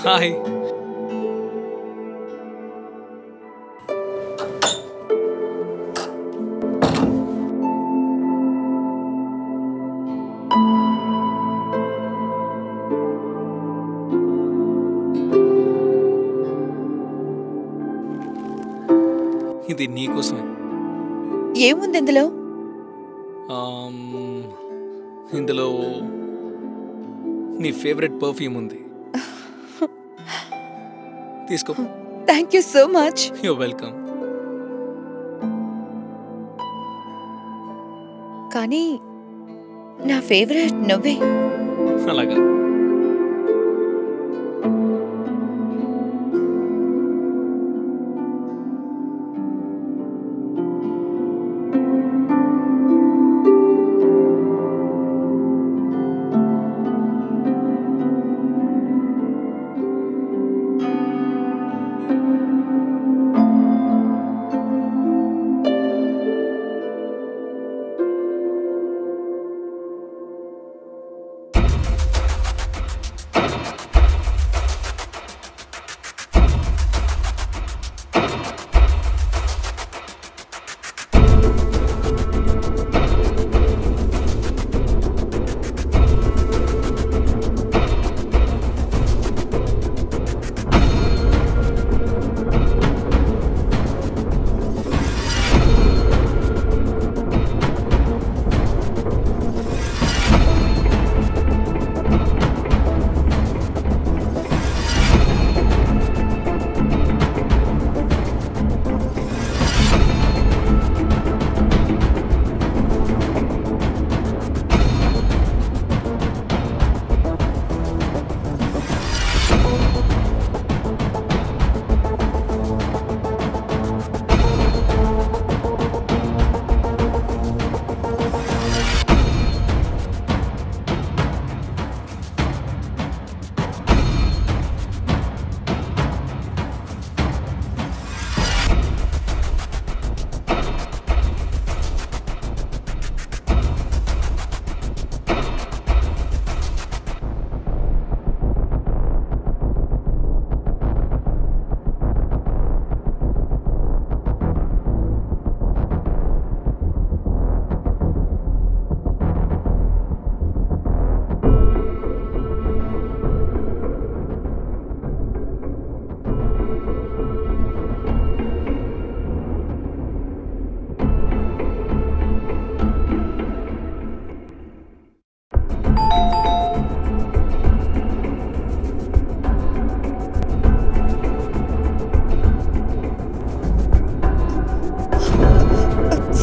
Hi. ఇది నీకోసమే. ఏముంది ఇందులో? ఇందులో నీ ఫేవరెట్ పర్ఫ్యూమ్ ఉంది. తీసుకో. Thank you so much. You're welcome. కానీ నా ఫేవరెట్ నువ్వే. అలాగా?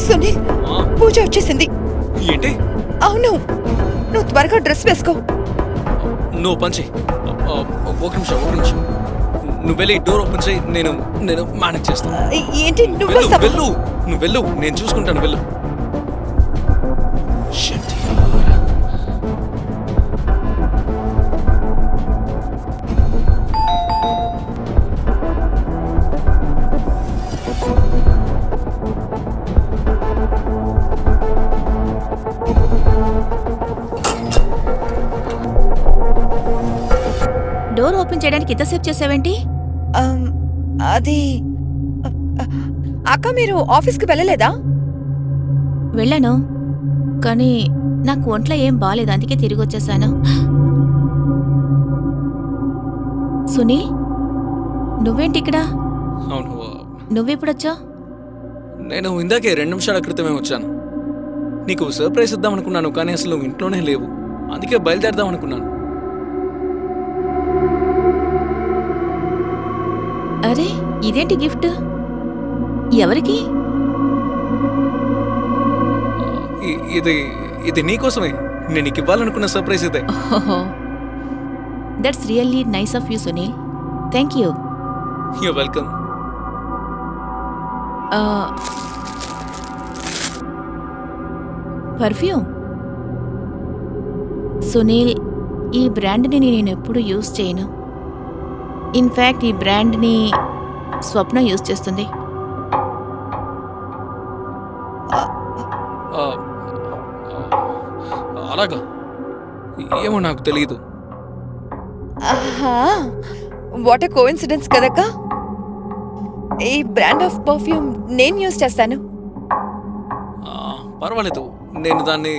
సునీల్, పూజ వచ్చేసింది. ఏంటి? అవును, నువ్వు త్వరగా డ్రెస్ వేసుకో. నువ్వు పని చెయ్యి. ఒక నిమిషం. నువ్వు వెళ్ళి డోర్ ఓపెన్ చేయి. నేను మేనేజ్ చేస్తాను. ఏంటి నువ్వు? నువ్వు వెళ్ళు, నేను చూసుకుంటాను. వెళ్ళు. డోర్ ఓపెన్ చేయడానికి ఎంతసేపు చేసావేంటి? అది అక్క, మీరు ఆఫీస్కి వెళ్ళలేదా? వెళ్ళాను, కానీ నాకు ఒంట్లో ఏం బాలేదు, అందుకే తిరిగి వచ్చేసాను. సునీల్, నువ్వేంటి ఇక్కడ? అవును. నువ్వెప్పుడొచ్చావు? నేను ఇందాకే 2 నిమిషాల క్రితమే వచ్చాను. నీకు సర్ప్రైజ్ ఇద్దాం అనుకున్నాను, కానీ అసలు నువ్వు ఇంట్లోనే లేవు. అందుకే బయలుదేరదాం అనుకున్నాను. అరే, ఇదేంటి గిఫ్ట్? ఎవరికి? ఇది నీకోసమే. నేను నీకు ఇవ్వాలనుకున్న సర్ప్రైజ్ ఇదే. That's really nice of you Sunil. Thank you. You're welcome. Perfume. Sunil, ఈ బ్రాండ్ని నేను ఎప్పుడు యూజ్ చేయను. ఇన్ఫ్యాక్ట్ ఈ బ్రాండ్ని స్వప్న యూజ్ చేస్తుంది. అలాగా? ఏమో నాకు తెలీదు. వాట్ ఎ కోఇన్సిడెన్స్ కదక్క. ఈ బ్రాండ్ ఆఫ్ పర్ఫ్యూమ్ నేను యూజ్ చేస్తాను. పర్వాలేదు, నేను దాన్ని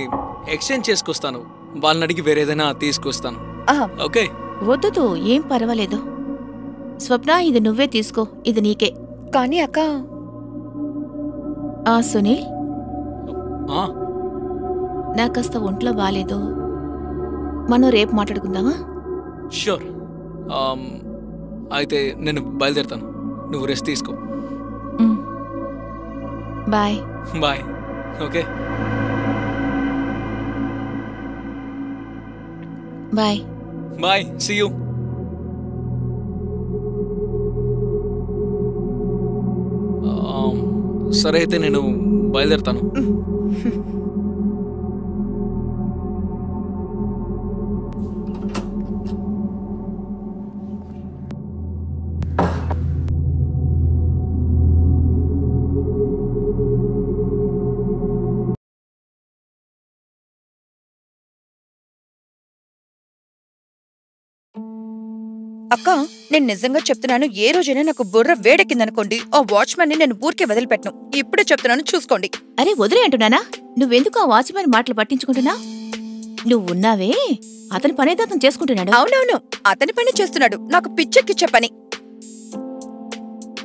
ఎక్స్చేంజ్ చేసుకొస్తాను. వాళ్ళని అడిగి వేరేదైనా తీసుకొస్తాను. ఓకే? వద్దు, ఏం పర్వాలేదు. స్వప్న, ఇది నువ్వే తీసుకో, ఇది నీకే. కానీ అక్క. సునీల్, నాకు కాస్త ఒంట్లో బాలేదు. మనం రేపు మాట్లాడుకుందామా? ష్యూర్. అయితే నేను బయలుదేరుతాను, నువ్వు రెస్ట్ తీసుకో. Bye. Bye. Okay, bye. Bye, see you. సరే, అయితే నేను బయలుదేరుతాను. అక్క, నేను నిజంగా చెప్తున్నాను, ఏ రోజైనా నాకు బుర్ర వేడెక్కిందనుకోండి, ఆ వాచ్మెన్ ని నేను ఊరికే వదిలిపెట్టను. ఇప్పుడే చెప్తున్నాను, చూసుకోండి. అరే వదిలే అంటున్నానా? నువ్వెందుకు ఆ వాచ్మెన్ మాటలు పట్టించుకుంటున్నా? నువ్వున్నావే, అతని పనేదో అతను చేసుకుంటున్నాడు. అవునవును, అతని పని చేస్తున్నాడు. నాకు పిచ్చెక్కిచ్చే పని.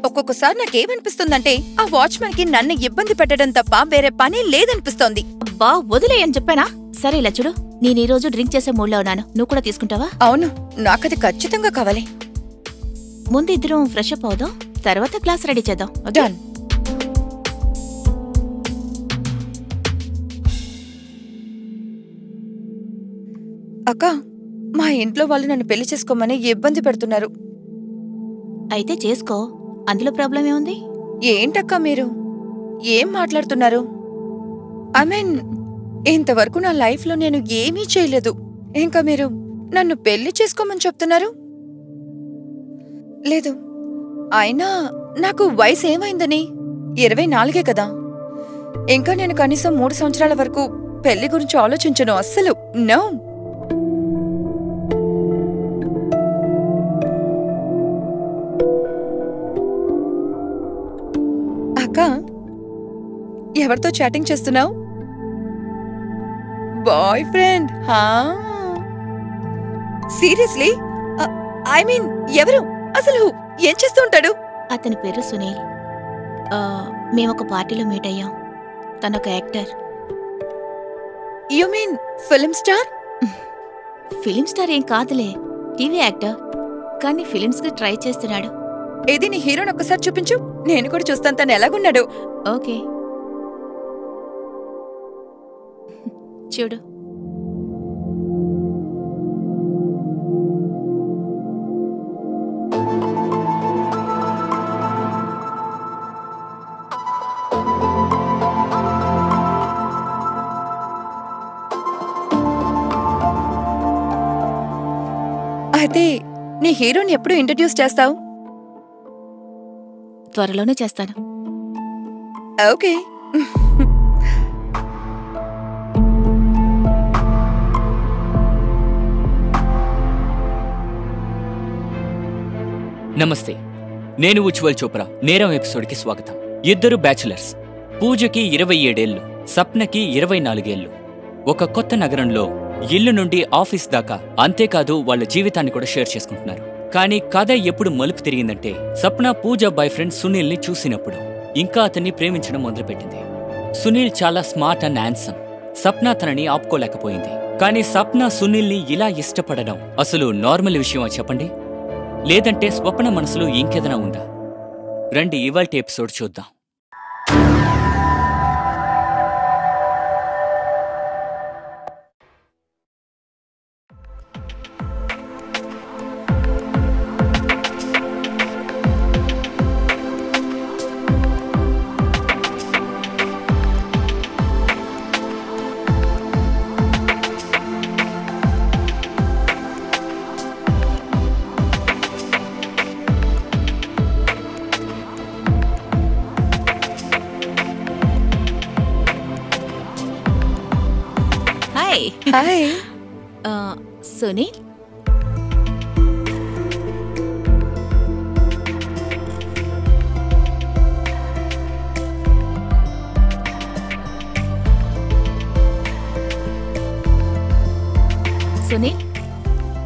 ఒక్కొక్కసారి నాకేమనిపిస్తుందంటే, ఆ వాచ్మెన్ కి నన్ను ఇబ్బంది పెట్టడం తప్ప వేరే పని లేదనిపిస్తోంది. అబ్బా వదిలే అని చెప్పానా? సరే ఇలా చూడు, నేను ఈ రోజు డ్రింక్ చేసే మూడ్లో ఉన్నాను. నువ్వు కూడా తీసుకుంటావా? అవును, నాకది ఖచ్చితంగా కావాలి. ముందు ఇద్దరం ఫ్రెష్ అప్ అవుదాం, తర్వాత క్లాస్ రెడీ చేద్దాం. డన్. అక్క, మా ఇంట్లో వాళ్ళు నన్ను పెళ్లి చేసుకోమని ఇబ్బంది పెడుతున్నారు. అయితే చేసుకో, అందులో ప్రాబ్లం ఏముంది? ఏంటక్క మీరు ఏం మాట్లాడుతున్నారు? ఐ మీన్, ఇంతవరకు నా లైఫ్లో నేను ఏమీ చేయలేదు. ఇంకా మీరు నన్ను పెళ్లి చేసుకోమని చెప్తున్నారు? లేదు, అయినా నాకు వయసు ఏమైందని? 24 కదా. ఇంకా నేను కనీసం 3 సంవత్సరాల వరకు పెళ్లి గురించి ఆలోచించను అస్సలు. నో. అక్క, ఎవరితో చాటింగ్ చేస్తున్నావు? Boy friend? Seriously? I mean, ఎవరు? అసలు ఏం చేస్తూ ఉంటాడు? అతని పేరు సునీల్. మేమొక పార్టీలో మీట్ అయ్యాం. తనొక actor. You mean film star? Film star ఏం కాదులే, టీవీ యాక్టర్. కానీ ఫిలిమ్స్ కి ట్రై చేస్తున్నాడు. ఏది నీ హీరోని ఒక్కసారి చూపించు, నేను కూడా చూస్తాను తను ఎలాగున్నాడు. ఓకే, చూడు. అయితే నీ హీరోని ఎప్పుడు ఇంట్రడ్యూస్ చేస్తావు? త్వరలోనే చేస్తాను. ఓకే. నమస్తే, నేను ఉజ్వల్ చోప్రా. నేరం ఎపిసోడ్కి స్వాగతం. ఇద్దరు బ్యాచులర్స్. పూజకి 27 ఏళ్లు, సప్నకి 24 ఏళ్లు. ఒక కొత్త నగరంలో ఇల్లు నుండి ఆఫీస్ దాకా, అంతేకాదు వాళ్ళ జీవితాన్ని కూడా షేర్ చేసుకుంటున్నారు. కానీ కథ ఎప్పుడు మలుపు తిరిగిందంటే, సప్న పూజ బాయ్ ఫ్రెండ్ సునీల్ని చూసినప్పుడు ఇంకా అతన్ని ప్రేమించడం మొదలుపెట్టింది. సునీల్ చాలా స్మార్ట్ అండ్ హ్యాండ్సమ్. సప్న తనని ఆపుకోలేకపోయింది. కానీ సప్న సునీల్ని ఇలా ఇష్టపడడం అసలు నార్మల్ విషయమా చెప్పండి? లేదంటే స్వప్న మనసులో ఇంకేదైనా ఉందా? రండి ఇవాల్టి ఎపిసోడ్ చూద్దాం. హాయ్. సునీల్,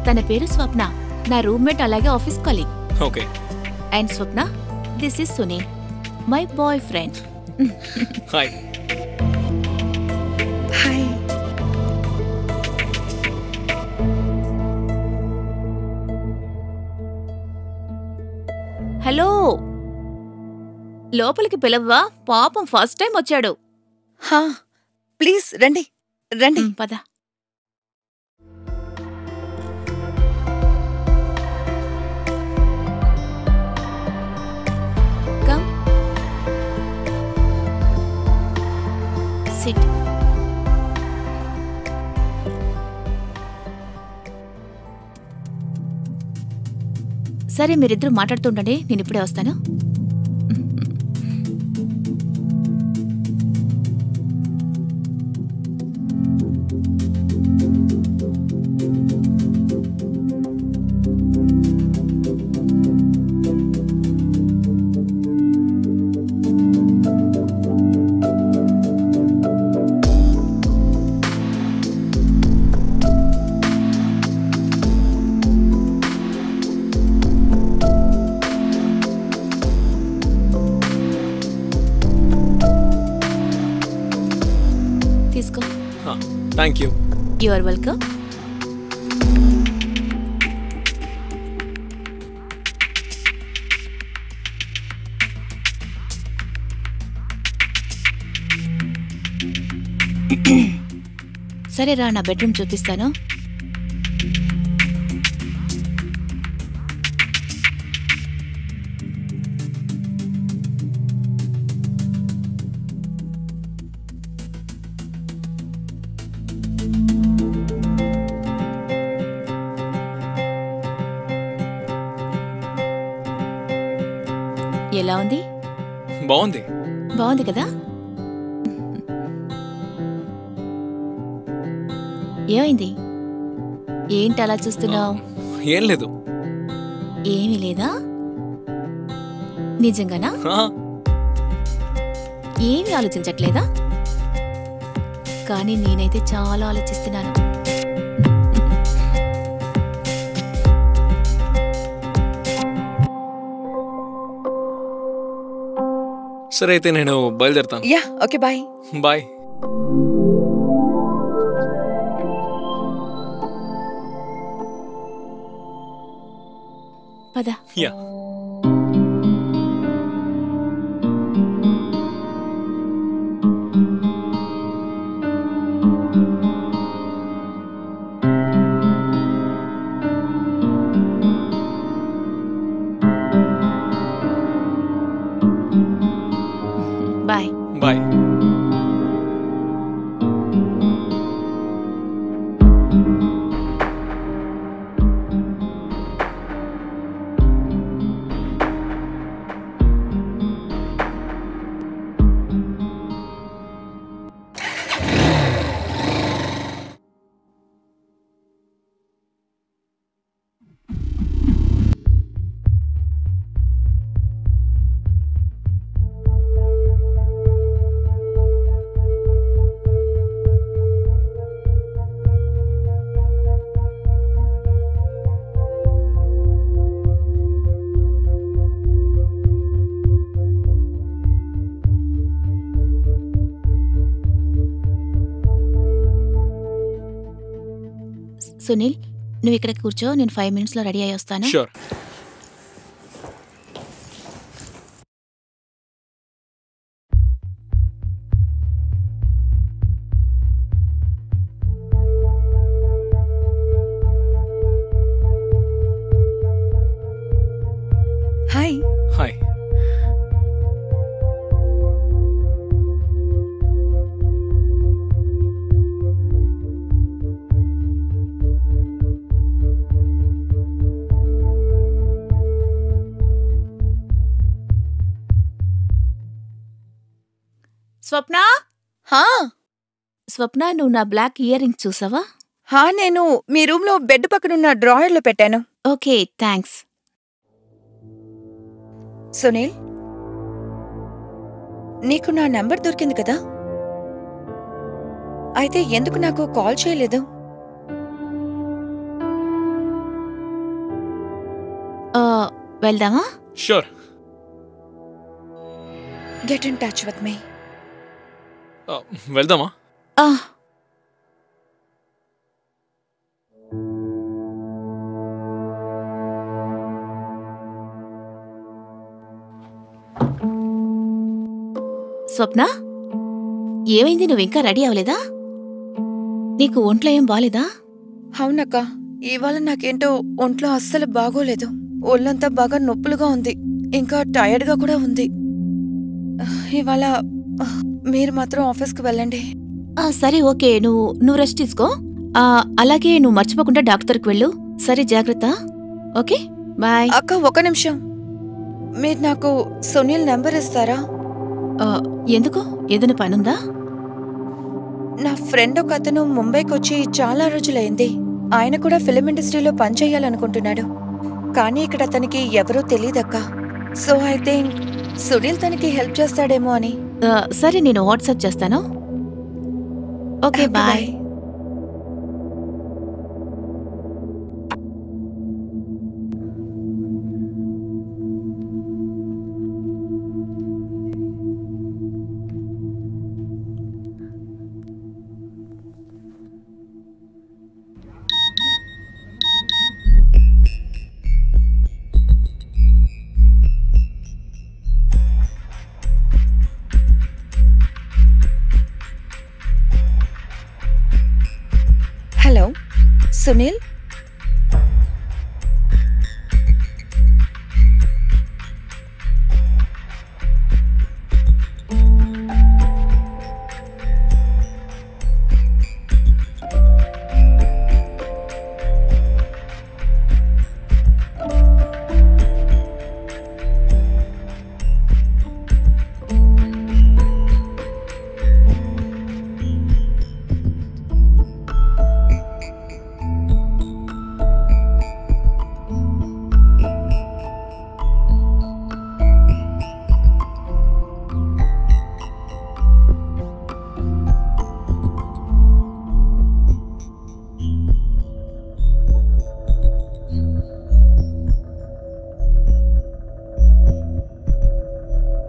తన పేరు స్వప్న, నా రూమ్మేట్ అలాగే office colleague. Okay. And Swapna, this is Sunil, my boy friend. Hi. Hi. Hello, లోపలికి పిలవ్వా? పాపం ఫస్ట్ టైం వచ్చాడు. హా, ప్లీజ్ రండి రండి. పద. Come, sit. సరే, మీరిద్దరూ మాట్లాడుతుండండి, నేను ఇప్పుడే వస్తాను. తీసుకో. Thank you. You are welcome. సరే రా, నా బెడ్రూమ్ చూపిస్తాను. ఎలా ఉంది? బాగుంది. బాగుంది కదా? ఏమైంది? ఏంటి అలా చూస్తున్నావు? ఏం లేదు. ఏమీ లేదా? నిజంగానా? ఏమీ ఆలోచించట్లేదా? కానీ నేనైతే చాలా ఆలోచిస్తున్నాను. సరే, అయితే నేను బయలుదేరుతాను. Yeah, okay, bye. బాయ్. పద. యా. బాయ్. బాయ్. సునీల్, నువ్వు ఇక్కడ కూర్చో, నేను 5 minutesలో రెడీ అయ్యి వస్తాను. షూర్. హాయ్. హాయ్. స్వప్న, హా స్వప్న, నువ్వు నా బ్లాక్ ఇయర్ రింగ్స్ చూసావా? హా, నేను మీ రూమ్లో బెడ్ పక్కనున్న డ్రాయర్లో పెట్టాను. Okay, thanks. సునీల్, నీకు నా నంబర్ దొరికింది కదా? అయితే ఎందుకు నాకు కాల్ చేయలేదు? వెళ్దామా? Sure. Get in touch with me. వెళ్దామా? ఆ, స్వప్న, ఏమైంది? నువ్వు ఇంకా రెడీ అవ్వలేదా? నీకు ఒంట్లో ఏం బాలేదా? అవునక్క, ఇవాళ నాకేంటో ఒంట్లో అస్సలు బాగోలేదు. ఒళ్ళంతా బాగా నొప్పులుగా ఉంది, ఇంకా టైర్డ్గా కూడా ఉంది. ఇవాళ మీరు మాత్రం ఆఫీస్కి వెళ్ళండి. సరే, ఓకే, నువ్వు రెస్ట్ తీసుకో. అలాగే నువ్వు మర్చిపోకుండా డాక్టర్కి వెళ్ళు. సరే, జాగ్రత్త. Okay, bye. అక్క, ఒక నిమిషం. మీరు నాకు సునీల్ నెంబర్ ఇస్తారా? ఎందుకు? ఏదైనా పనుందా? నా ఫ్రెండ్ ఒక అతను ముంబైకి వచ్చి చాలా రోజులైంది. ఆయన కూడా ఫిలిం ఇండస్ట్రీలో పనిచేయాలనుకుంటున్నాడు. కానీ ఇక్కడ అతనికి ఎవరూ తెలీదక్క. సో ఐ థింక్ సునీల్ తనకి హెల్ప్ చేస్తాడేమో అని. సరే, నేను వాట్సాప్ చేస్తాను. Okay, bye. హలో సునీల్,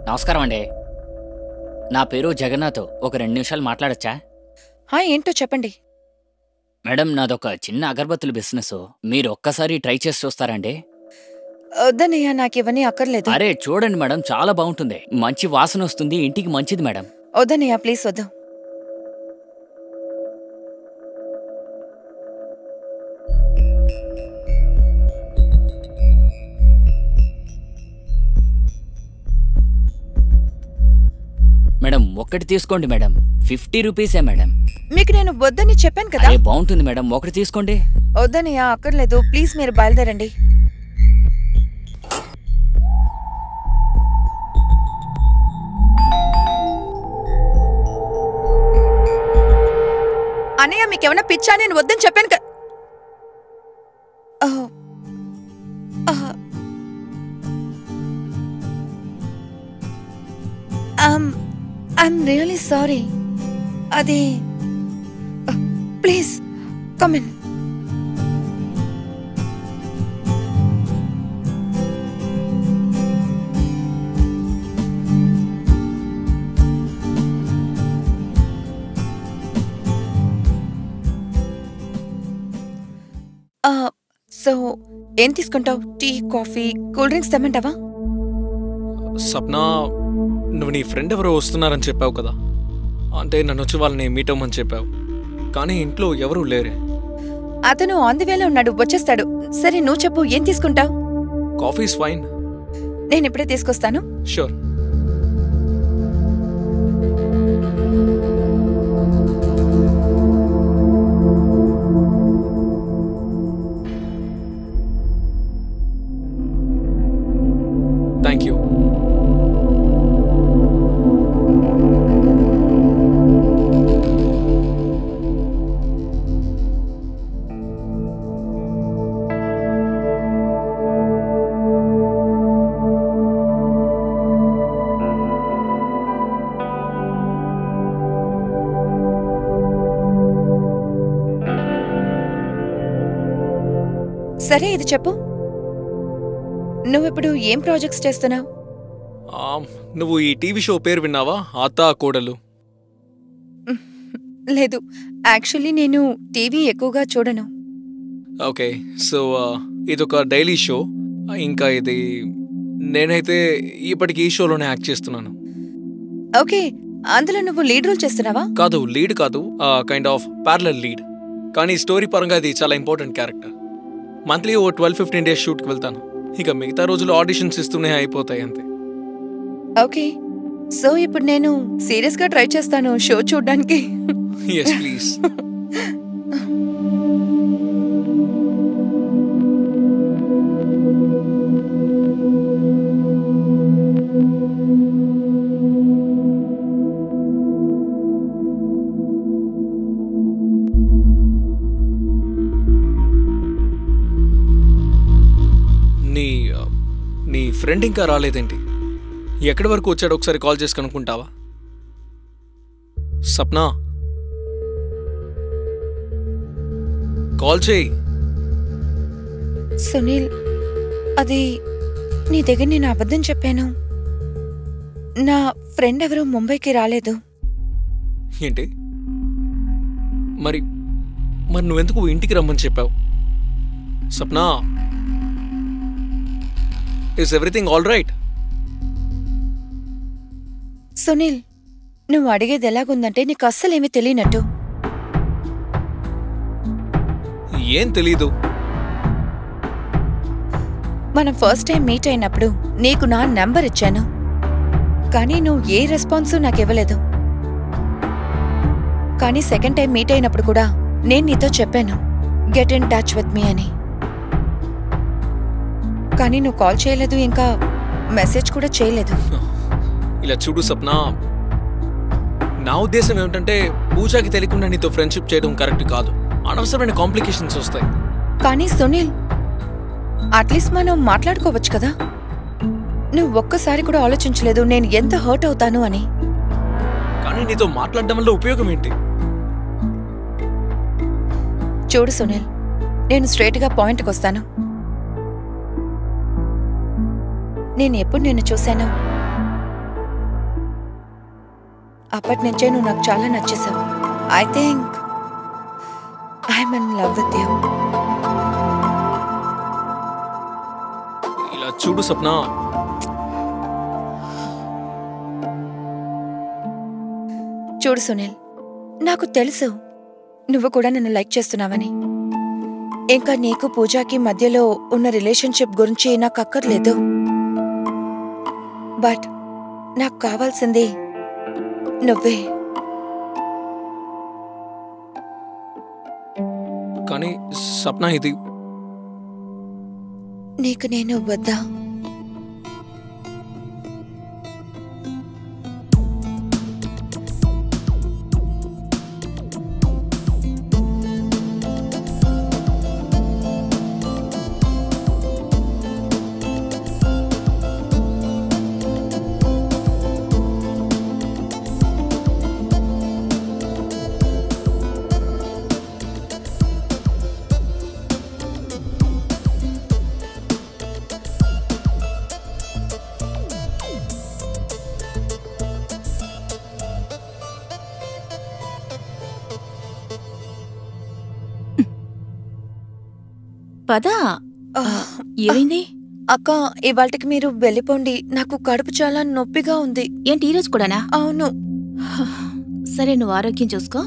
నమస్కారం అండి. నా పేరు జగన్నాథ్. ఒక 2 నిమిషాలు మాట్లాడచ్చా? ఏంటో చెప్పండి. మేడం, నాదొక చిన్న అగరబత్తుల బిజినెస్. మీరు ఒక్కసారి ట్రై చేసి చూస్తారండి? వద్దనయ్యా, నాకివన్నీ అక్కర్లేదు. అరే చూడండి మేడం, చాలా బాగుంటుంది. మంచి వాసన వస్తుంది, ఇంటికి మంచిది మేడం. వద్దనయ్యా, ప్లీజ్ వద్దు. మేడం, ఒక్కటి తీసుకోండి మేడం. 50 రూపీసే మేడం. మీకు నేను వద్దని చెప్పాను కదా. అరే బాగుంటుంది మేడం, ఒకటి తీసుకోండి. వద్దనయ్యా, అక్కర్లేదు. ప్లీజ్ మీరు బయలుదేరండి. అన్నయ్య, మీకేమన్నా పిచ్చా? నేను వద్దని చెప్పాను కదా. I'm really sorry. అది ప్లీజ్ కమ్ ఇన్. సో ఏం తీసుకుంటావు? టీ, కాఫీ, కూల్ డ్రింక్స్ తెమ్మంటావా? సప్నా, నువ్వు నీ ఫ్రెండ్ ఎవరో వస్తున్నారని చెప్పావు కదా. అంటే నన్ను వచ్చి వాళ్ళని మీట్ అవ్వమని చెప్పావు. కానీ ఇంట్లో ఎవరూ లేరే. అతను ఆన్ ది వేలో ఉన్నాడు, వచ్చేస్తాడు. సరే, నువ్వు చెప్పు, ఏం తీసుకుంటావు? Coffees fine. నేను ఇప్పుడే తీసుకొస్తాను. షూర్. Thank you. సరే, ఇది చెప్పు. నువ్విప్పుడు ఏం ప్రాజెక్ట్స్ చేస్తున్నావు? నువ్వు ఈ టీవీ షో పేరు విన్నావా? అత్తా కోడలు. లేదు, యాక్చువల్లీ నేను టీవీ ఎక్కువగా చూడను. ఓకే, సో ఇదొక డైలీ షో. ఇంకా ఇది నేనైతే ఇప్పటికి ఈ షోలోనే యాక్ట్ చేస్తున్నాను. ఓకే, అందులో నువ్వు లీడ్ రోల్ చేస్తున్నావా? కాదు, లీడ్ కాదు, కైండ్ ఆఫ్ ప్యారలల్ లీడ్. కానీ స్టోరీ పరంగా అది చాలా ఇంపార్టెంట్ క్యారెక్టర్. మంత్లీ ఓ 12-15 డేస్ షూట్కి వెళ్తాను. ఇక మిగతా రోజులు ఆడిషన్స్ ఇస్తూనే అయిపోతాయి అంతే. ఓకే, సో ఇప్పుడు నేను సీరియస్గా ట్రై చేస్తాను షో చూడ్డానికి. Yes please. నీ ఫ్రెండ్ ఇంకా రాలేదేంటి? ఎక్కడి వరకు వచ్చాడు? ఒకసారి కాల్ చేసి కనుక్కుంటావా? సప్నా, కాల్ చేయి. సునీల్, అది నీ దగ్గర నేను అబద్ధం చెప్పాను. నా ఫ్రెండ్ ఎవరు ముంబైకి రాలేదు. ఏంటి? మరి నువ్వెందుకు ఇంటికి రమ్మని చెప్పావు? Sapna, is everything all right? Sunil, నువ్వు అడిగేది ఎలాగుందంటే నీకు అస్సలేమీ తెలియనట్టు. ఏం తెలీదు? మనం ఫస్ట్ టైం మీట్ అయినప్పుడు నీకు నా నంబర్ ఇచ్చాను, కానీ నువ్వు ఏ రెస్పాన్సు నాకివ్వలేదు. కానీ సెకండ్ టైం మీట్ అయినప్పుడు కూడా నేను నీతో చెప్పాను గెట్ ఇన్ టచ్ విత్ మీ అని. కానీ నువ్వు కాల్ చేయలేదు, ఇంకా మెసేజ్ కూడా చేయలేదు. ఇలా చూడు సప్నా, నా ఉద్దేశం ఏమిటంటే పూజకి తెలియకుండా నీతో ఫ్రెండ్షిప్ చేయడం కరెక్ట్ కాదు. అనవసరమైన కాంప్లికేషన్స్ వస్తాయి. కానీ సునీల్, అట్లీస్ట్ మనం మాట్లాడుకోవచ్చు కదా. నువ్వు ఒక్కసారి కూడా ఆలోచించలేదు నేను ఎంత హర్ట్ అవుతాను అని. కానీ నీతో మాట్లాడడం వల్ల ఉపయోగం ఏంటి? చూడు సునీల్, నేను స్ట్రైట్గా పాయింట్కి వస్తాను. నేను ఎప్పుడు నిన్ను చూశాను అప్పటినుంచే నువ్వు నాకు చాలా నచ్చేసావు. I think I'm in love with you. ఇలా చూడు సప్నా, చూడు సునీల్, నాకు తెలుసు నువ్వు కూడా నన్ను లైక్ చేస్తున్నావని. ఇంకా నీకు పూజాకి మధ్యలో ఉన్న రిలేషన్షిప్ గురించి నాకు అక్కర్లేదు. బట్ నాకు కావాల్సింది నువ్వే. కానీ సప్నా, ఇది నీకు నేను వద్దా? పదా, ఏమైంది? అక్క, ఇవాళకి మీరు వెళ్ళిపోండి. నాకు కడుపు చాలా నొప్పిగా ఉంది. ఏంటి ఈరోజు కూడానా? అవును. సరే, నువ్వు ఆరోగ్యం చూసుకో.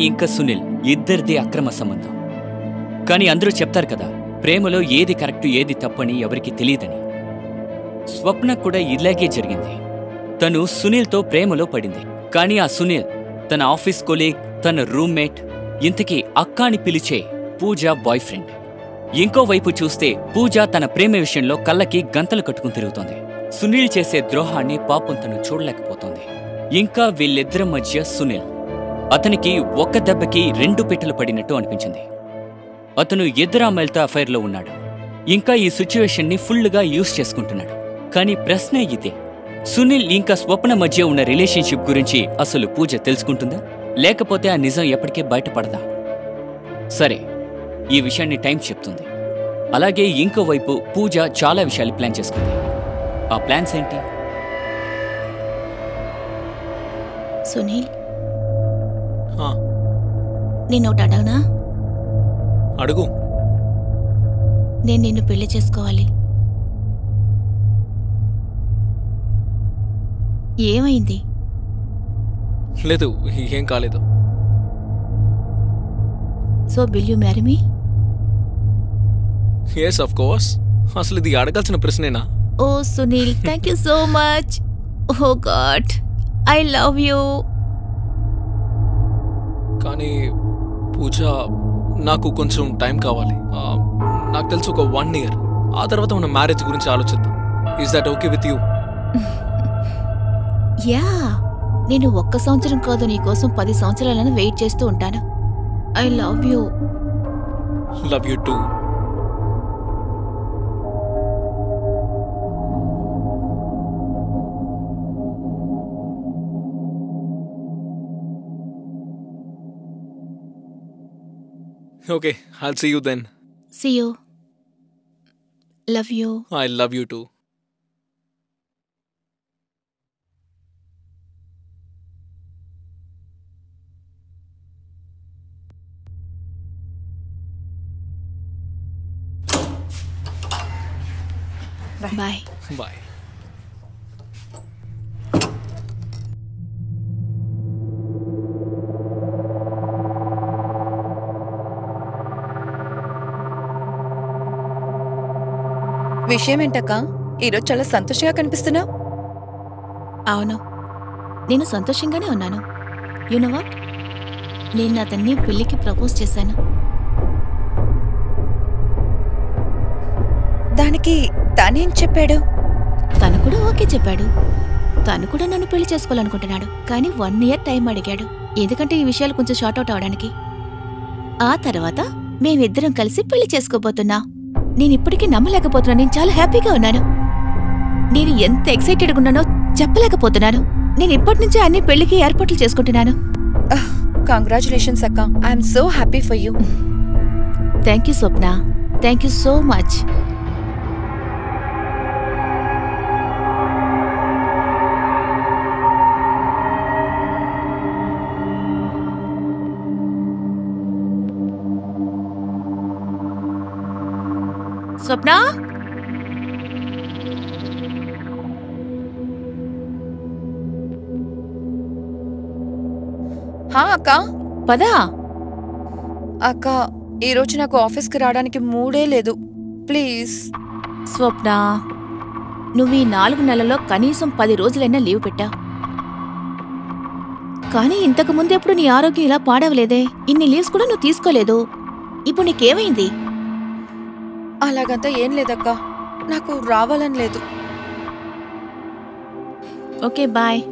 ఇంకా సునీల్ ఇద్దరిది అక్రమ సంబంధం. కానీ అందరూ చెప్తారు కదా, ప్రేమలో ఏది కరెక్ట్ ఏది తప్పని ఎవరికి తెలియదని. స్వప్న కూడా ఇలాగే జరిగింది. తను సునీల్తో ప్రేమలో పడింది. కానీ ఆ సునీల్ తన ఆఫీస్ కొలీగ్, తన రూమ్మేట్, ఇంతకీ అక్క అని పిలిచే పూజ బాయ్ ఫ్రెండ్. ఇంకోవైపు చూస్తే పూజ తన ప్రేమ విషయంలో కళ్ళకి గంతలు కట్టుకుని తిరుగుతోంది. సునీల్ చేసే ద్రోహాన్ని పాపం తను చూడలేకపోతోంది. ఇంకా వీళ్ళిద్దరి మధ్య సునీల్, అతనికి ఒక్క దెబ్బకి 2 పెట్టెలు పడినట్టు అనిపించింది. అతను ఇద్దరు అమ్మాయిలతో అఫైర్లో ఉన్నాడు. ఇంకా ఈ సిచ్యువేషన్ని ఫుల్గా యూజ్ చేసుకుంటున్నాడు. కానీ ప్రశ్న ఇదే, సునీల్ ఇంకా స్వప్న మధ్య ఉన్న రిలేషన్షిప్ గురించి అసలు పూజ తెలుసుకుంటుందా, లేకపోతే ఆ నిజం ఎప్పటికే బయటపడదా? సరే, ఈ విషయాన్ని టైం చెప్తుంది. అలాగే ఇంకోవైపు పూజ చాలా విషయాలు ప్లాన్ చేసుకుంది. ఆ ప్లాన్స్ ఏంటి? సునీల్, ఆ, నేను ఒకటి అడగనా? అడుగు. నేను నిన్ను పెళ్లి చేసుకోవాలి. ఏమైంది? లేదు, ఏం కాలేదు. So will you marry me? Yes of course. అసలు ఇది అడగాల్సిన ప్రశ్నేనా? Oh Sunil, thank you so much. Oh God, I love you. కానీ పూజ, నాకు కొంచెం టైం కావాలి. నాకు తెలుసు ఒక 1 year. ఆ తర్వాత మన మ్యారేజ్ గురించి ఆలోచిద్దాం. Is that okay with you? Yeah, నేను 1 సంవత్సరం కాదు, నీకోసం 10 సంవత్సరాలను వెయిట్ చేస్తూ ఉంటాను. I love you. Love you two. Okay, I'll see you then. See you. Love you. I love you too. Bye. Bye. విషయం ఏంటక్క? ఈరోజు చాలా సంతోషంగా కనిపిస్తున్నావు. అవును, నేను సంతోషంగానే ఉన్నాను. యు నో వాట్, నేను అతన్ని పెళ్లికి ప్రపోజ్ చేశాను. దానికి తనేం చెప్పాడు? తను కూడా ఓకే చెప్పాడు. తను కూడా నన్ను పెళ్లి చేసుకోవాలనుకుంటున్నాడు. కానీ 1 year టైం అడిగాడు, ఎందుకంటే ఈ విషయాలు కొంచెం షార్ట్అవుట్ అవడానికి. ఆ తర్వాత మేమిద్దరం కలిసి పెళ్లి చేసుకోబోతున్నా. నేనిప్పటికీ నమ్మలేకపోతున్నాను. నేను చాలా హ్యాపీగా ఉన్నాను. నేను ఎంత ఎక్సైటెడ్గా ఉన్నానో చెప్పలేకపోతున్నాను. నేను ఇప్పటి నుంచే అన్ని పెళ్లికి ఏర్పాట్లు చేసుకుంటున్నాను. కంగ్రాచులేషన్స్ అక్క. I'm so happy for you. Thank you Swapna, thank you so much. Swapna, అక్క. పదా. అక్క, ఈరోజు నాకు ఆఫీస్కి రావడానికి మూడే లేదు. ప్లీజ్. స్వప్న, నువ్వు ఈ 4 నెలల్లో కనీసం 10 రోజులైనా లీవ్ పెట్టా. కానీ ఇంతకు ముందెప్పుడు నీ ఆరోగ్యం ఇలా పాడవలేదే. ఇన్ని లీవ్స్ కూడా నువ్వు తీసుకోలేదు. ఇప్పుడు నీకేమైంది? అలాగంతా ఏం లేదక్క, నాకు రావాలని లేదు. Okay, bye.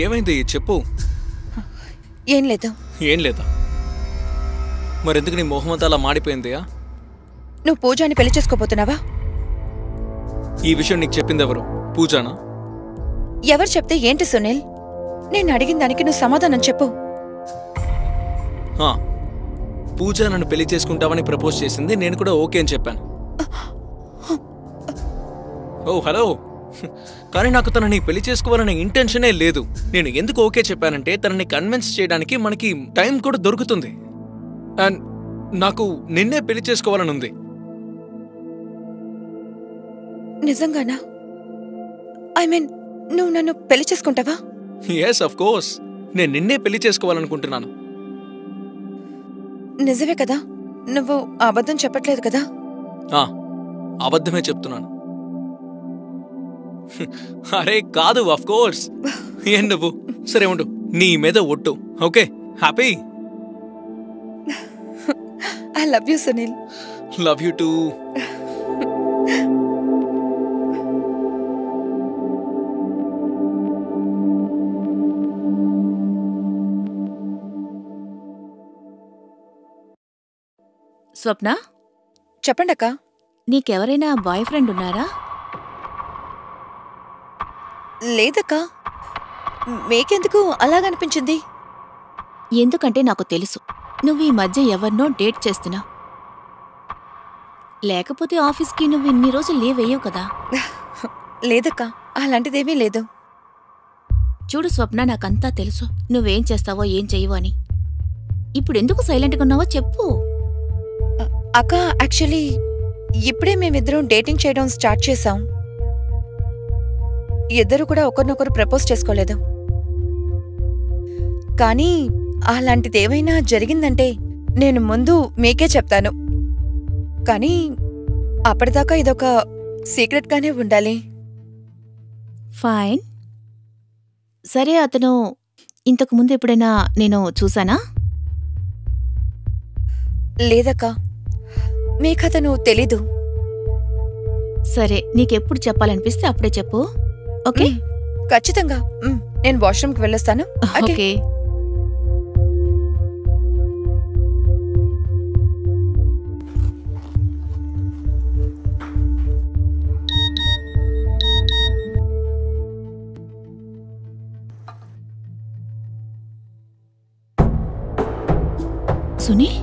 ఏమైంది చెప్పు. ఏం లేదు. ఏం లేదా? మరెందుకు నీ మొహమంతా అలా మాడిపోయిందియా? నువ్వు పూజాని పెళ్లి చేసుకోబోతున్నావా? ఈ విషయం నీకు చెప్పింది ఎవరు? పూజానా? ఎవరు చెప్తే ఏంటి సునీల్? నేను అడిగిన దానికి నువ్వు సమాధానం చెప్పు. పూజ నన్ను పెళ్లి చేసుకుంటావని ప్రపోజ్ చేసింది, నేను కూడా ఓకే అని చెప్పాను. ఓ హలో, కానీ నాకు తనని పెళ్లి చేసుకోవాలనే ఇంటెన్షనే లేదు. నేను ఎందుకు ఓకే చెప్పానంటే తనని కన్విన్స్ చేయడానికి మనకి టైం కూడా దొరుకుతుంది. అండ్ నాకు నిన్నే పెళ్లి చేసుకోవాలని ఉంది. నిజంగానా? ఐ మీన్, నువ్వు నన్ను పెళ్లి చేసుకుంటావా? ఎస్ ఆఫ్ కోర్స్, నేను నిన్నే పెళ్లి చేసుకోవాలనుకుంటున్నాను. నిజమే కదా? నువ్వు అబద్ధం చెప్పట్లేదు కదా? అబద్ధమే చెప్తున్నాను. అరే కాదు, ఆఫ్ కోర్స్. ఏం నువ్వు? సరే ఉండు, నీ మీద ఒట్టు. Okay, happy? I love you Sunil. Love you too. Swapna, చెప్పండక్క. నీకెవరైనా బాయ్ ఫ్రెండ్ ఉన్నారా? లేదక్కా. మీకెందుకు అలాగనిపించింది? ఎందుకంటే నాకు తెలుసు నువ్వు ఈ మధ్య ఎవరినో డేట్ చేస్తున్నావు. లేకపోతే ఆఫీస్కి నువ్వు ఇన్ని రోజులు లీవ్ వేయవు కదా. లేదక్కా, అలాంటిదేమీ లేదు. చూడు స్వప్న, నాకంతా తెలుసు నువ్వేం చేస్తావో ఏం చెయ్యవో అని. ఇప్పుడెందుకు సైలెంట్గా ఉన్నావో చెప్పు. అక్క, యాక్చువల్లీ ఇప్పుడే మేమిద్దరం డేటింగ్ చేయడం స్టార్ట్ చేశాం. ఇద్దరు కూడా ఒకరినొకరు ప్రపోజ్ చేసుకోలేదు. కానీ అలాంటిదేమైనా జరిగిందంటే నేను ముందు మీకే చెప్తాను. కానీ అప్పటిదాకా ఇదొక సీక్రెట్గానే ఉండాలి. ఫైన్. సరే, అతను ఇంతకు ముందు ఎప్పుడైనా నేను చూసానా? లేదక్కా, మీకతను తెలీదు. సరే, నీకెప్పుడు చెప్పాలనిపిస్తే అప్పుడే చెప్పు. ఓకే? ఖచ్చితంగా. నేను వాష్రూమ్కి వెళ్ళొస్తాను. ఓకే. సునీల్,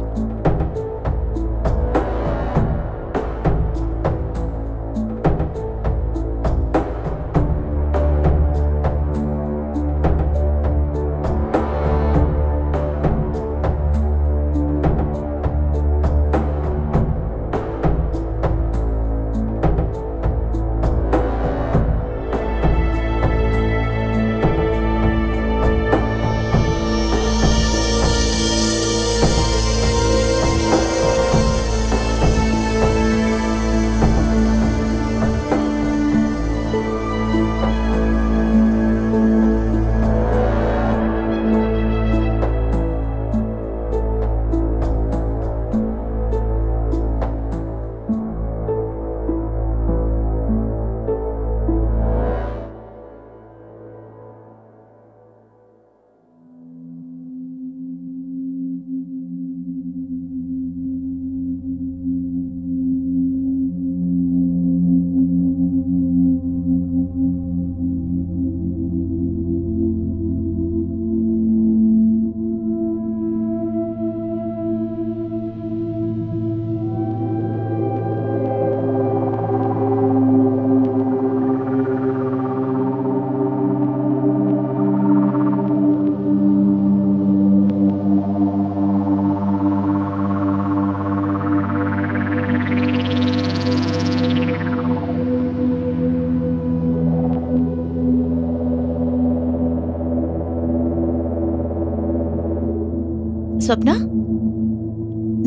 స్వప్న,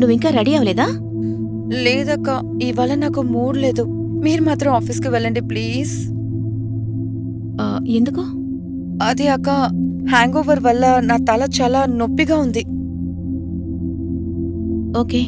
నువ్వింకా రెడీ అవ్వలేదా? లేదక్క, ఇవాళ నాకు మూడ్ లేదు. మీరు మాత్రం ఆఫీస్కి వెళ్ళండి ప్లీజ్. ఎందుకు? అదే అక్క, హ్యాంగ్ ఓవర్ వల్ల నా తల చాలా నొప్పిగా ఉంది. ఓకే.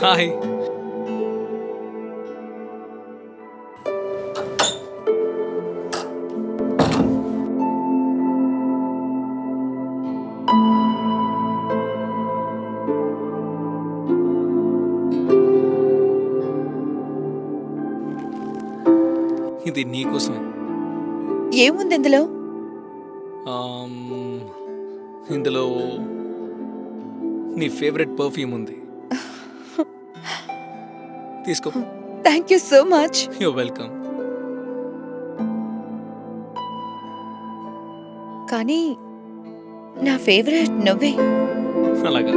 హాయ్. ఇది నీకోసమే. ఏముంది ఇందులో? ఇందులో నీ ఫేవరెట్ పర్ఫ్యూమ్ ఉంది. తీసుకో. Thank you so much. You're welcome. కానీ నా ఫేవరెట్ నువ్వే. అలాగా?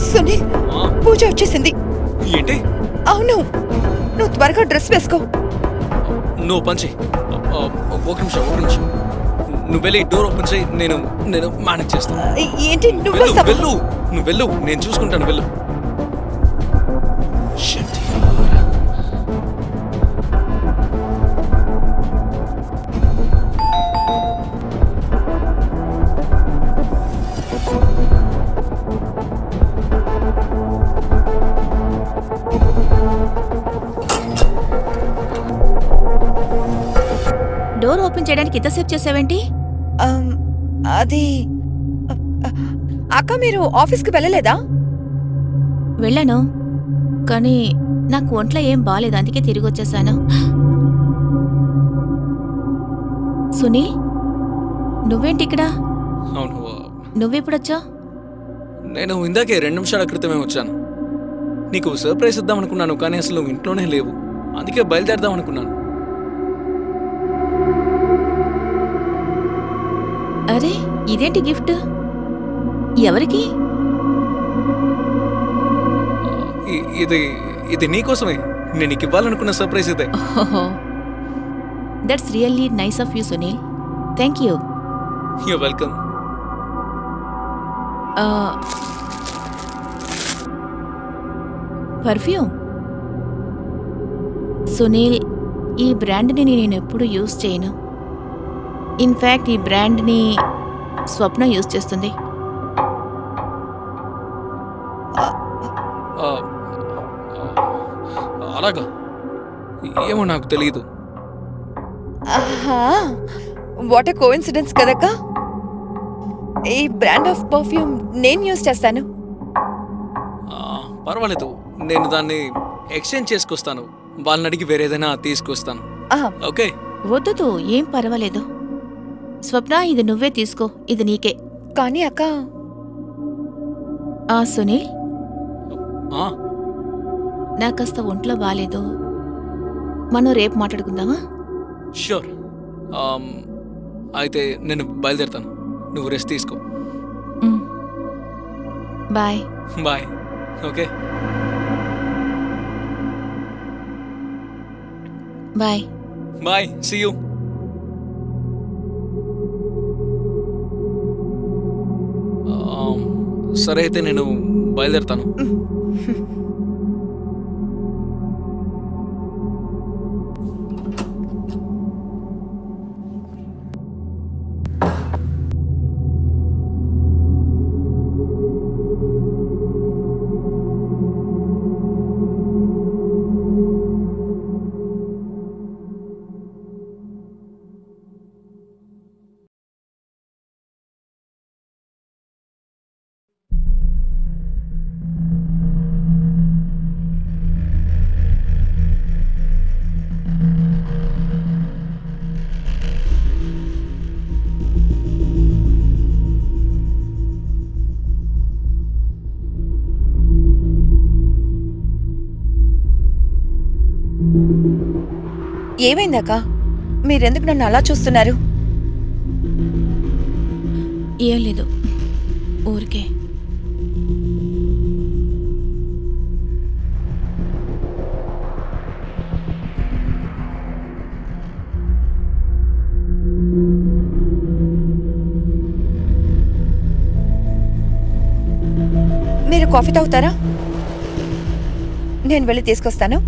సునీల్, పూజ వచ్చేసింది. ఏంటి? అవును, నువ్వు త్వరగా డ్రెస్ వేసుకో. నువ్వు పని చెయ్యి. ఒక నిమిషం. నువ్వు వెళ్ళి డోర్ ఓపెన్ చేయి. నేను మేనేజ్ చేస్తాను. ఏంటి నువ్వు? నువ్వు వెళ్ళు, నేను చూసుకుంటాను. వెళ్ళు. డోర్ ఓపెన్ చేయడానికి ఎంతసేపు చేసావేంటి? అది అక్క, మీరు ఆఫీస్కి వెళ్ళలేదా? వెళ్ళాను, కానీ నాకు ఒంట్లో ఏం బాలేదు, అందుకే తిరిగి వచ్చేసాను. సునీల్, నువ్వేంటి ఇక్కడ? అవును. నువ్వెప్పుడొచ్చా? నేను ఇందాకే 2 నిమిషాల క్రితమే వచ్చాను. నీకు సర్ప్రైజ్ ఇద్దాం అనుకున్నాను, కానీ అసలు నువ్వు ఇంట్లోనే లేవు. అందుకే బయలుదేరదాం అనుకున్నాను. అరే, ఇదేంటి గిఫ్ట్? ఎవరికి? ఇది నీకోసమే. నేను నీకు ఇవ్వాలనుకున్న సర్ప్రైజ్ ఇదే. That's really nice of you Sunil. Thank you. You're welcome. Perfume. Sunil, ఈ బ్రాండ్ని నేను ఎప్పుడు యూజ్ చేయను. ఇన్ఫ్యాక్ట్ ఈ బ్రాండ్ని స్వప్న యూజ్ చేస్తుంది. అలాగా? ఏమో నాకు తెలియదు. వాట్ ఎ కోఇన్సిడెన్స్ కదక్కా. ఈ బ్రాండ్ ఆఫ్ పర్ఫ్యూమ్ నేను యూజ్ చేస్తాను. పర్వాలేదు, నేను దాన్ని ఎక్స్చేంజ్ చేసుకొస్తాను. వాళ్ళని అడిగి వేరేదైనా తీసుకొస్తాను. ఓకే. వద్దు, ఏం పర్వాలేదు. స్వప్న, ఇది నువ్వే తీసుకో, ఇది నీకే. కానీ అక్క. సునీల్, నాకు కాస్త ఒంట్లో బాలేదు, మనం రేపు మాట్లాడుకుందామా? ష్యూర్. అయితే నేను బయలుదేరుతాను, నువ్వు రెస్ట్ తీసుకో. Bye. Bye. Okay, bye. Bye, see you. సరే అయితే నేను బయలుదేరుతాను. ఏమైందక్క? మీరెందుకు నన్ను అలా చూస్తున్నారు? ఏం లేదు, ఊరికే. మీరు కాఫీ తాగుతారా? నేను వెళ్ళి తీసుకొస్తాను.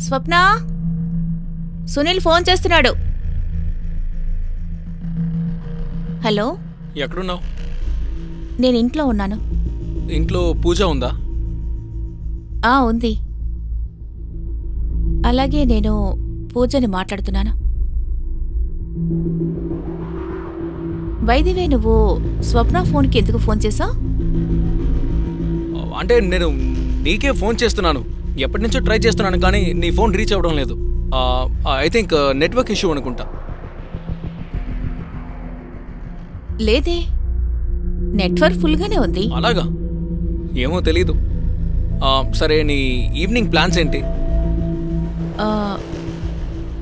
స్వప్న, సునీల్ ఫోన్ చేస్తున్నాడు. హలో. ఎక్కడున్నావు? నేను ఇంట్లో ఉన్నాను. ఇంట్లో పూజ ఉందా? ఉంది. అలాగే నేను పూజని మాట్లాడుతున్నాను. వైదివే, నువ్వు స్వప్న ఫోన్కి ఎందుకు ఫోన్ చేసావు? అంటే నేను నీకే ఫోన్ చేస్తున్నాను, ఎప్పటి నుంచో ట్రై చేస్తున్నాను, కానీ నీ ఫోన్ రీచ్ అవ్వడం లేదు. ఐ థింక్ నెట్వర్క్ ఇష్యూ అనుకుంటా. లేదే, నెట్వర్క్ ఫుల్గానే ఉంది. అలాగా? ఏమో తెలీదు. సరే, నీ ఈవినింగ్ ప్లాన్స్ ఏంటి?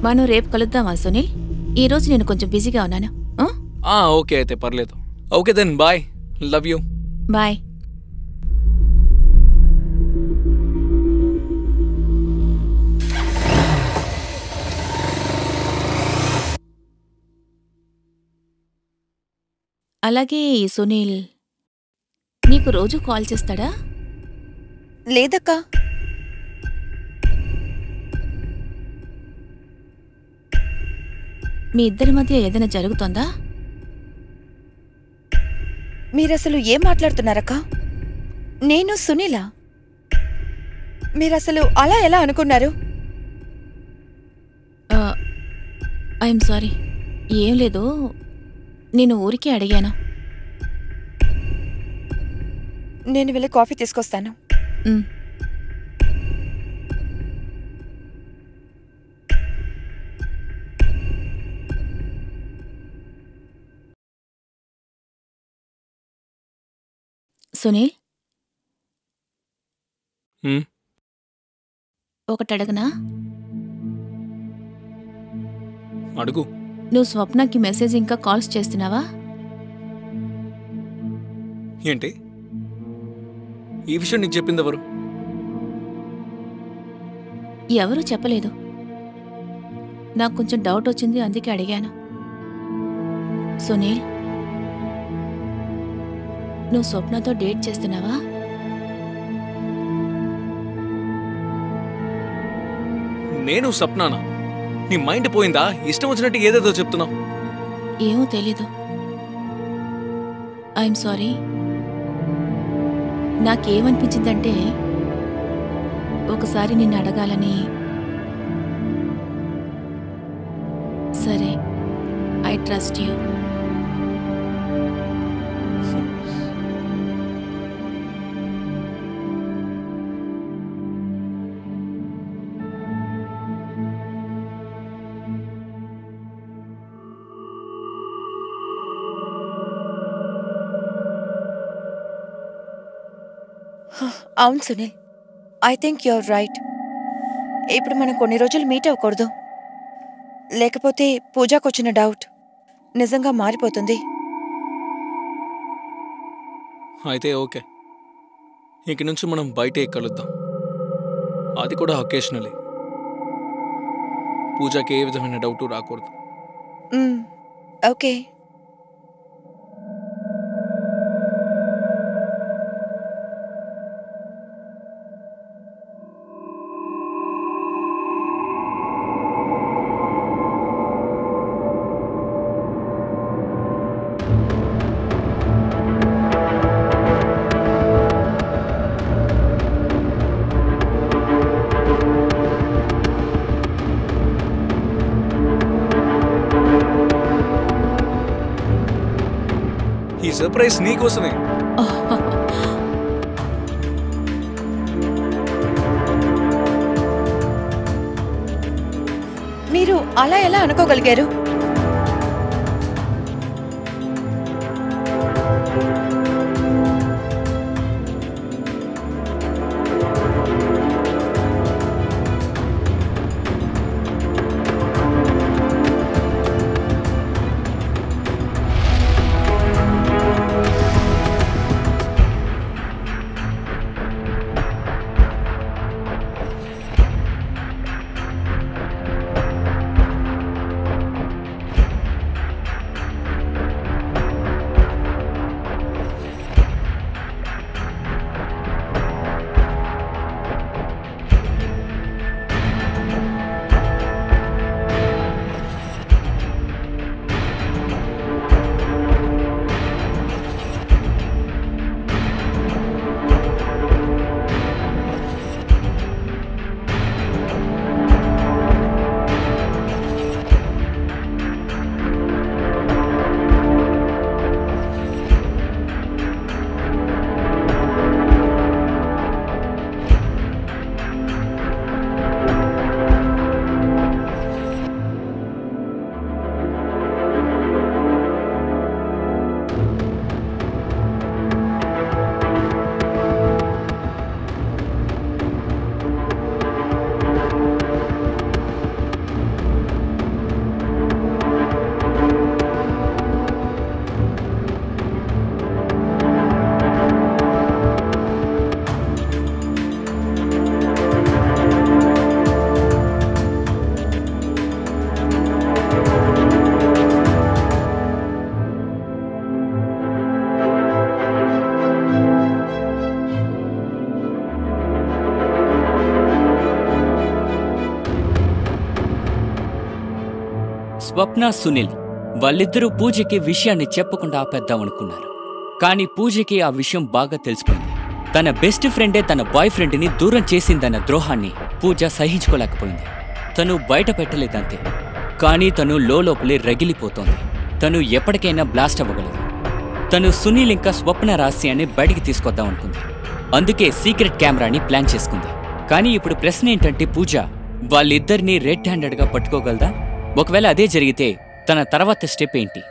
మనం రేపు కలుద్దామా సునీల్? ఈరోజు నేను కొంచెం బిజీగా ఉన్నాను. ఓకే, అయితే పర్లేదు. Okay then, bye. Love you. Bye. అలాగే ఈ సునీల్ నీకు రోజు కాల్ చేస్తాడా? లేదక్కా. మీ ఇద్దరి మధ్య ఏదైనా జరుగుతోందా? మీరసలు ఏం మాట్లాడుతున్నారక్కా? నేను సునీలా? మీరసలు అలా ఎలా అనుకున్నారు? ఐఎమ్ సారీ, ఏం లేదు, నేను ఊరికే అడిగాను. నేను వెళ్ళి కాఫీ తీసుకొస్తాను. సునీల్, ఒకటి అడగనా? అడుగు. నువ్వు స్వప్నకి మెసేజ్ ఇంకా కాల్స్ చేస్తున్నావా? ఏంటి ఈ విషయం నీకు చెప్పింది ఎవరు? ఎవరూ చెప్పలేదు. నాకు కొంచెం డౌట్ వచ్చింది, అందుకే అడిగాను. సునీల్, నువ్వు స్వప్నతో డేట్ చేస్తున్నావా? నేను సప్నానా? నీ మైండ్ పోయిందా? ఇష్టం వచ్చినట్టు ఏదేదో చెప్తున్నావు. ఏమో తెలీదు. I'm sorry. నాకేమనిపించిందంటే ఒకసారి నిన్ను అడగాలని. సరే, ఐ ట్రస్ట్ యూ. అవును Sunil, I think you're right. ఇప్పుడు మనం కొన్ని రోజులు మీట్ అవ్వకూడదు, లేకపోతే పూజకు వచ్చిన డౌట్ నిజంగా మారిపోతుంది. అయితే ఓకే, ఇంక నుంచి మనం బయటే కలుద్దాం. అది కూడా అకేషనలీ. పూజకి ఏ విధమైన డౌట్ రాకూడదు. ఓకే. ఈ సర్ప్రైజ్ నీకోసమే. మీరు అలా ఎలా అనుకోగలిగారు? స్వప్న, సునీల్ వాళ్ళిద్దరూ పూజకి విషయాన్ని చెప్పకుండా ఆపేద్దామనుకున్నారు. కానీ పూజకి ఆ విషయం బాగా తెలిసిపోయింది. తన బెస్ట్ ఫ్రెండే తన బాయ్ ఫ్రెండ్ని దూరం చేసిందన్న ద్రోహాన్ని పూజ సహించుకోలేకపోయింది. తను బయట పెట్టలేదంతే, కానీ తను లోపలే రగిలిపోతోంది. తను ఎప్పటికైనా బ్లాస్ట్ అవ్వగలదు. తను సునీల్ ఇంకా స్వప్న రహస్యాన్ని బయటికి తీసుకొద్దామనుకుంది. అందుకే సీక్రెట్ కెమెరాని ప్లాన్ చేసుకుంది. కానీ ఇప్పుడు ప్రశ్న ఏంటంటే పూజ వాళ్ళిద్దరినీ రెడ్ హ్యాండెడ్గా పట్టుకోగలదా? ఒకవేళ అదే జరిగితే తన తర్వాత స్టెప్ ఏంటి?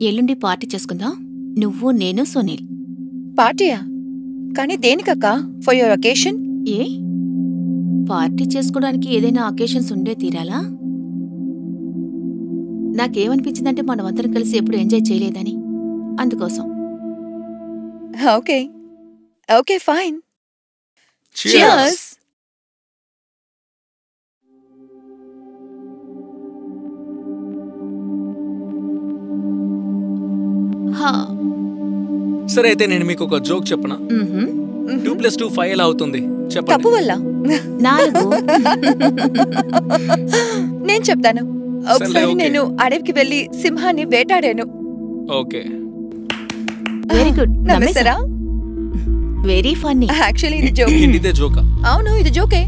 ఎల్లుండి పార్టీ చేసుకుందాం, నువ్వు నేను సునీల్. పార్టీయా? కానీ దేనికక్కా? For your occasion? ఏ పార్టీ చేసుకోవడానికి ఏదైనా అకేషన్స్ ఉండే తీరాలా? నాకేమనిపించిందంటే మనమందరం కలిసి ఎప్పుడు ఎంజాయ్ చేయలేదని, అందుకోసం. Okay okay fine. Cheers. హా. సరే అయితే నేను మీకు ఒక జోక్ చెప్పనా? మ్హూ. 2+2 5 ఎలా అవుతుంది తప్పు చెప్పండి. వల్ల 4. నేను చెప్తాను. ఒకసారి ఓకే. నేను అడవికి వెళ్లి సింహాన్ని వేటాడాను. ఓకే. Very good. నమ్మేశారా? Very funny. యాక్చువల్లీ ఇది జోక్. ఇదే జోకా? అవును, ఇది జోకే.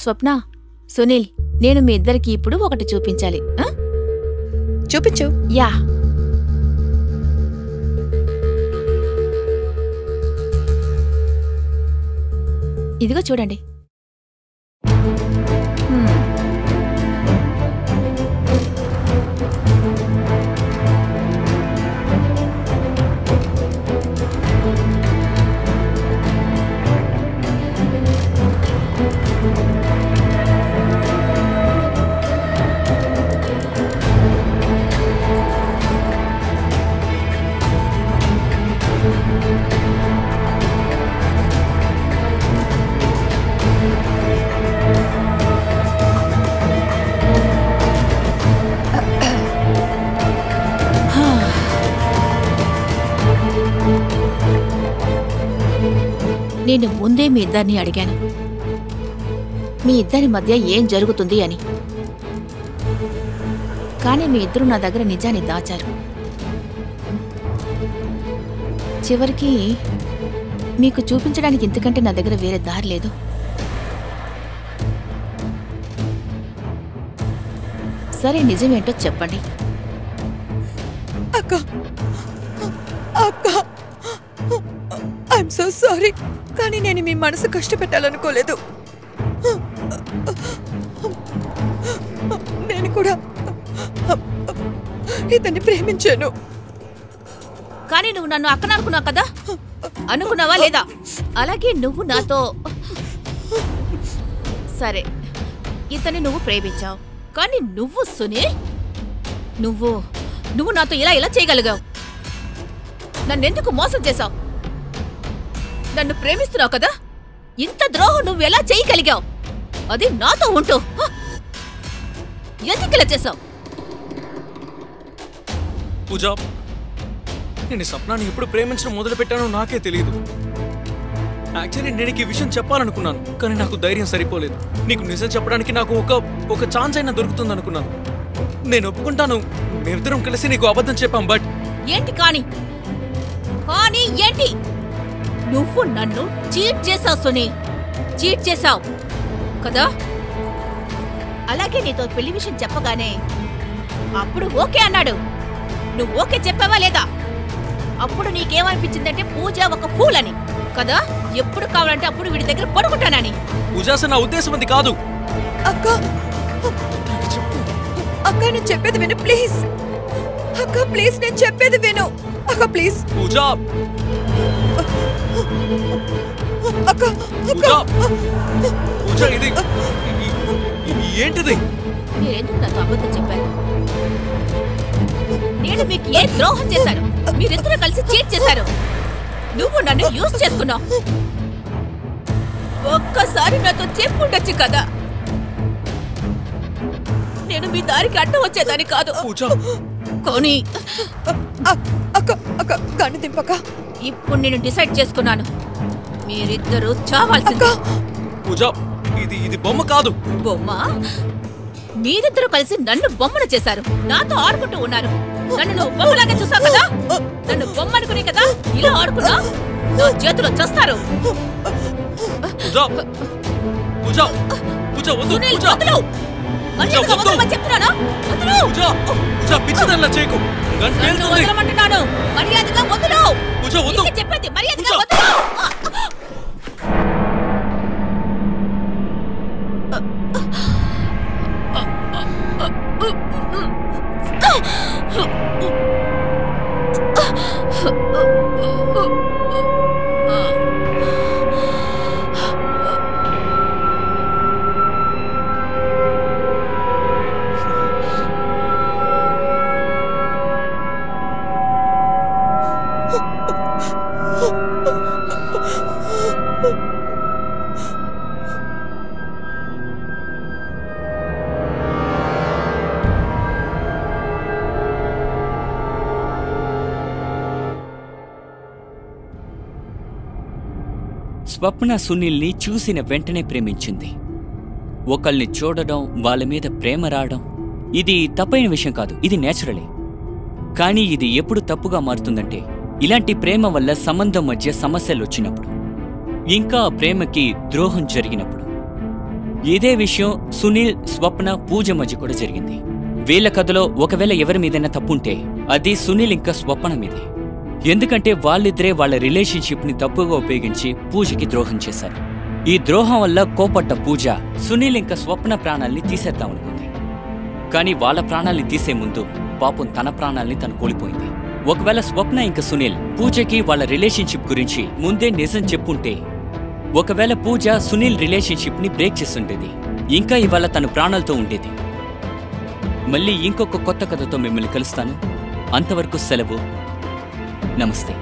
స్వప్న, సునీల్, నేను మీ ఇద్దరికి ఇప్పుడు ఒకటి చూపించాలి. ఆ? చూపించు. యా. ఇదిగో చూడండి. నేను ముందే మీ ఇద్దరిని అడిగాను, మీ ఇద్దరి మధ్య ఏం జరుగుతుంది అని. కానీ మీ ఇద్దరు నా దగ్గర నిజాన్ని దాచారు. చివరికి మీకు చూపించడానికి ఇంతకంటే నా దగ్గర వేరే దారి లేదు. సరే, నిజమేంటో చెప్పండి. అక్క అక్క, ఐఎమ్ సో సారీ, కానీ నేను మీ మనసు కష్టపెట్టాలనుకోలేదు. నేను కూడా ఇతన్ని ప్రేమించాను. కానీ నువ్వు నన్ను అక్కన అనుకున్నావు కదా, అనుకున్నావా లేదా? అలాగే నువ్వు నాతో. సరే, ఇతన్ని నువ్వు ప్రేమించావు, కానీ నువ్వు సునీల్, నువ్వు నాతో ఇలా చేయగలిగావు? నన్నెందుకు మోసం చేశావు? నన్ను ప్రేమిస్తున్నావు కదా, ఇంత ద్రోహం నువ్వు ఎలా చేయగలిగావు? అది నాతో ఉంటూ ఎందుకు ఇలా చేశావు? పూజ, నేను ఈ సప్నాన్ని ఎప్పుడు ప్రేమించడం మొదలు పెట్టానో నాకే తెలియదు. యాక్చువల్లీ నేను ఈ విషయం చెప్పాలనుకున్నాను, కానీ నాకు ధైర్యం సరిపోలేదు. నీకు నిజం చెప్పడానికి నాకు ఒక ఛాన్స్ అయినా దొరుకుతుంది అనుకున్నాను. నేను ఒప్పుకుంటాను, మేమిద్దరం కలిసి నీకు అబద్ధం చెప్పాం. బట్ ఏంటి కానీ ఏంటి? నువ్వు నన్ను చీట్ చేసావు సునీల్, చీట్ చేసావు కదా. అలాగే నీతో పెళ్లి విషయం చెప్పగానే అప్పుడు ఓకే అన్నాడు. నువ్వు ఓకే చెప్పావా లేదా? అప్పుడు నీకేమనిపించిందంటే పూజ ఒక ఫూల్ అని కదా, ఎప్పుడు కావాలంటే అప్పుడు వీడి దగ్గర పడుకుంటానని. పూజాస, నా ఉద్దేశం అది కాదు. అక్క అక్క, నేను చెప్పేది విను ప్లీజ్. అక్క ప్లీజ్, నేను చెప్పేది విను. అక్క ప్లీజ్. పూజ, అక్క పూజ, పూజ, ఇది ఏంటిది? మీరెందుకు నాతో అబద్ధం చెప్పారు? నేను మీకు ఏ ద్రోహం చేశాను? మీరిద్దరూ కలిసి చీట్ చేశారు. నువ్వు నన్ను యూజ్ చేసుకున్నావు. ఒక్కసారి నాతో చెప్పుండొచ్చు కదా, నేను మీ దారికి అడ్డం వచ్చేదాన్ని కాదు. పూజ, కానీ అక్క అక్క, కన్ను దింపక. ఇప్పుడు నేను డిసైడ్ చేసుకున్నాను, మీరిద్దరూ చావాల్సిందే. పూజ, ఇది బొమ్మ కాదు. బొమ్మ? మీరిద్దరూ కలిసి నన్ను బొమ్మను చేశారు, నాతో ఆడుకుంటూ ఉన్నారు. నన్ను నువ్వు బొమ్మలాగా చూసావు కదా, నన్ను బొమ్మ అనుకునే కదా ఇలా ఆడుకున్నా. నా చేతిలో చేస్తారు. పూజ, పూజ, పూజ, వద్దు. సునీల్, పూజ, వదలు. మర్యాదగా వద్దు. వదలమని చెప్తున్నానా? వదలు. పూజ, పూజ, పిచ్చిదల్లా చేయకు. గన్ నన్ను పేలుతుంది. వదలమంటున్నాను. మర్యాదగా వదలు. పూజ, వద్దు. నీకే చెప్పేది, మర్యాదగా పూజ. వదలు. స్వప్న సునీల్ని చూసిన వెంటనే ప్రేమించింది. ఒకళ్ళని చూడడం, వాళ్ళ మీద ప్రేమ రావడం ఇది తప్పైన విషయం కాదు, ఇది నేచురలే. కానీ ఇది ఎప్పుడు తప్పుగా మారుతుందంటే ఇలాంటి ప్రేమ వల్ల సంబంధం మధ్య సమస్యలు వచ్చినప్పుడు, ఇంకా ఆ ప్రేమకి ద్రోహం జరిగినప్పుడు. ఇదే విషయం సునీల్, స్వప్న, పూజ మధ్య కూడా జరిగింది. వీళ్ళ కథలో ఒకవేళ ఎవరి మీదైనా తప్పుంటే అది సునీల్ ఇంకా స్వప్న మీదే. ఎందుకంటే వాళ్ళిద్దరే వాళ్ళ రిలేషన్షిప్ని తప్పుగా ఉపయోగించి పూజకి ద్రోహం చేశారు. ఈ ద్రోహం వల్ల కోపట్ట పూజ సునీల్ ఇంకా స్వప్న ప్రాణాల్ని తీసేద్దామనుకుంది. కానీ వాళ్ళ ప్రాణాల్ని తీసే ముందు పాపం తన ప్రాణాల్ని తను కోల్పోయింది. ఒకవేళ స్వప్న ఇంకా సునీల్ పూజకి వాళ్ళ రిలేషన్షిప్ గురించి ముందే నిజం చెప్పుంటే, ఒకవేళ పూజ సునీల్ రిలేషన్షిప్ని బ్రేక్ చేస్తుండేది, ఇంకా ఇవాళ తన ప్రాణాలతో ఉండేది. మళ్ళీ ఇంకొక కొత్త కథతో మిమ్మల్ని కలుస్తాను. అంతవరకు సెలవు. నమస్తే.